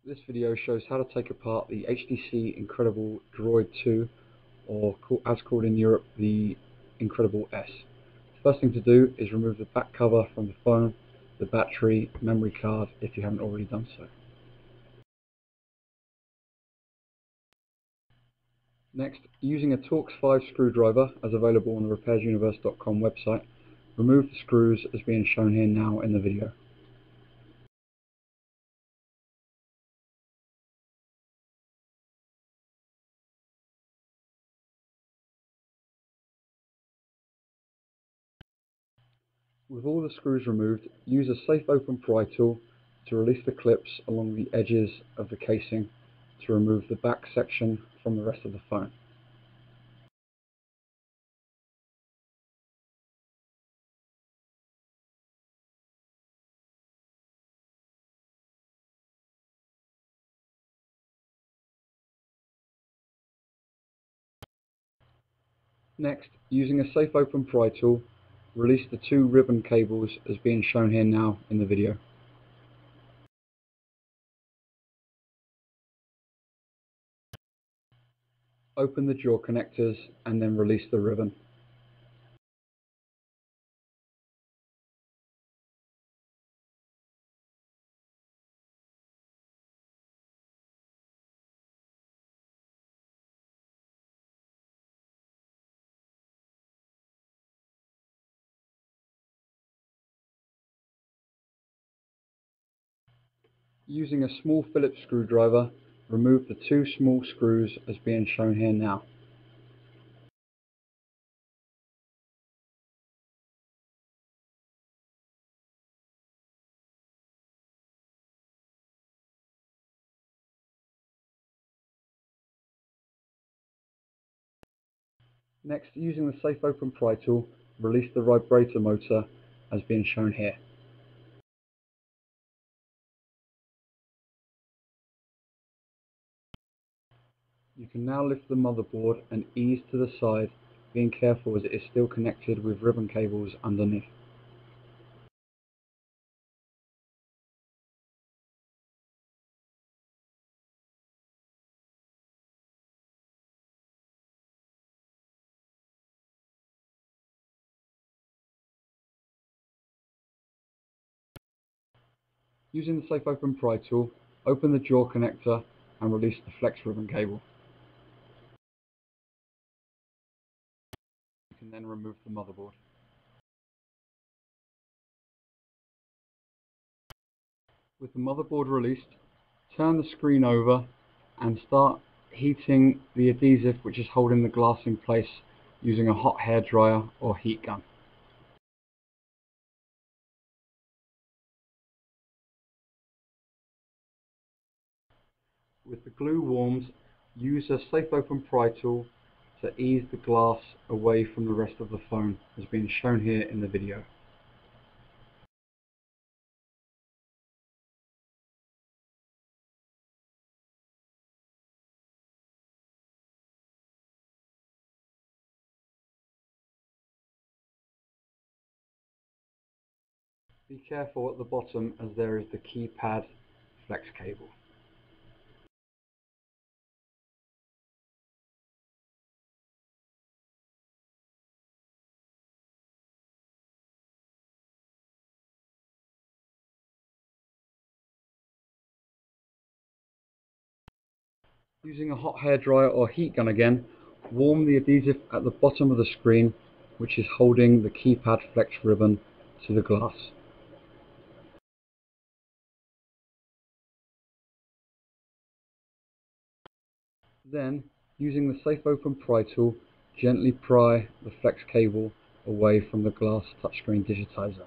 This video shows how to take apart the HTC Incredible Droid 2, or as called in Europe, the Incredible S. The first thing to do is remove the back cover from the phone, the battery, memory card if you haven't already done so. Next, using a Torx 5 screwdriver as available on the repairsuniverse.com website, remove the screws as being shown here now in the video. With all the screws removed, use a safe open pry tool to release the clips along the edges of the casing to remove the back section from the rest of the phone. Next, using a safe open pry tool, release the two ribbon cables as being shown here now in the video. Open the jaw connectors and then release the ribbon. Using a small Phillips screwdriver, remove the two small screws as being shown here now. Next, using the safe open pry tool, release the vibrator motor as being shown here. You can now lift the motherboard and ease to the side, being careful as it is still connected with ribbon cables underneath. Using the safe open pry tool, open the jaw connector and release the flex ribbon cable. You can then remove the motherboard. With the motherboard released, turn the screen over and start heating the adhesive which is holding the glass in place using a hot hairdryer or heat gun. With the glue warmed, use a safe open pry tool to ease the glass away from the rest of the phone as being shown here in the video. Be careful at the bottom as there is the keypad flex cable. Using a hot hairdryer or heat gun again, warm the adhesive at the bottom of the screen which is holding the keypad flex ribbon to the glass. Then, using the safe open pry tool, gently pry the flex cable away from the glass touchscreen digitizer.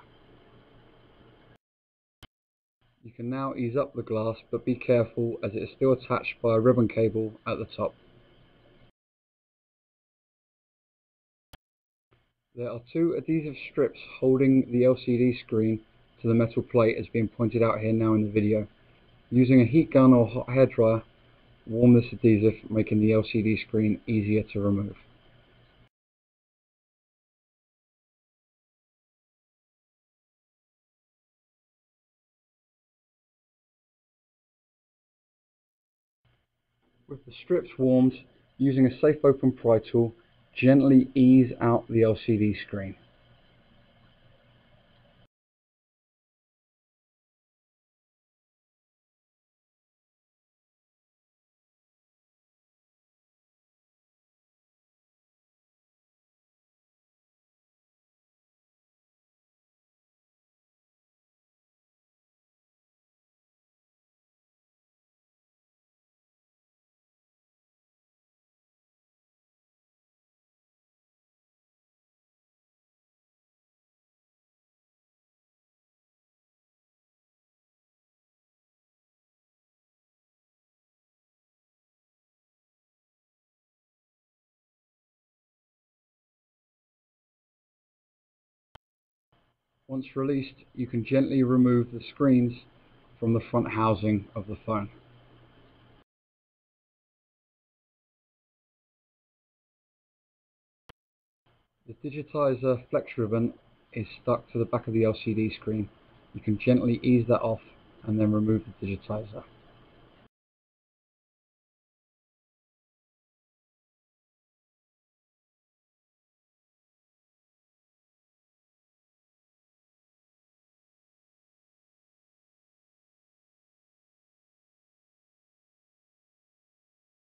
You can now ease up the glass, but be careful as it is still attached by a ribbon cable at the top. There are two adhesive strips holding the LCD screen to the metal plate as being pointed out here now in the video. Using a heat gun or hot hairdryer, warm this adhesive, making the LCD screen easier to remove. With the strips warmed, using a safe open pry tool, gently ease out the LCD screen. Once released, you can gently remove the screens from the front housing of the phone. The Digitizer flex ribbon is stuck to the back of the LCD screen. You can gently ease that off and then remove the Digitizer.